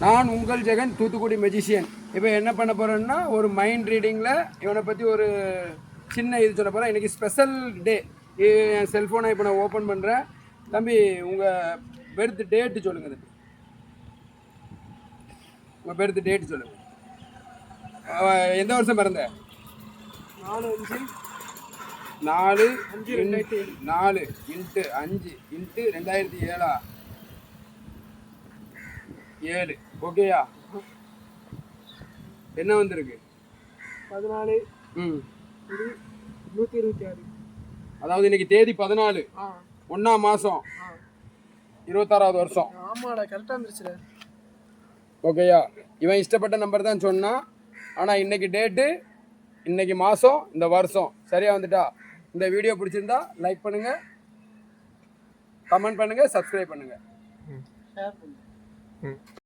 நான் உங்கள் ஜெகன், தூத்துக்குடி மெஜிஷியன். இப்போ என்ன பண்ண போகிறேன்னா, ஒரு மைண்ட் ரீடிங்கில் இவனை பற்றி ஒரு சின்ன இது சொல்ல போகிறேன். இன்றைக்கி ஸ்பெஷல் டே. என் செல்ஃபோனை இப்போ நான் ஓப்பன் பண்ணுறேன். தம்பி, உங்கள் பெர்த் டேட்டு சொல்லுங்கள். உங்கள் பெர்த் டேட்டு சொல்லுங்கள். எந்த வருஷம் பிறந்த? 4x5/2007. 7 ஓகேயா? என்ன வந்திருக்கு? 14/126. அதாவது இன்னைக்கு தேதி 14, 1ஆம் மாதம், 26வது வருஷம். ஆமாடா, கரெக்டாக வந்துருச்சுடா. ஓகேயா? இவன் இஷ்டப்பட்ட நம்பர் தான் சொன்னான். ஆனால் இன்னைக்கு டேட்டு, இன்னைக்கு மாதம், இந்த வருஷம் சரியாக வந்துட்டா? இந்த வீடியோ பிடிச்சிருந்தா லைக் பண்ணுங்கள், கமெண்ட் பண்ணுங்கள், சப்ஸ்கிரைப் பண்ணுங்கள். ஷேர் பண்ணுங்க.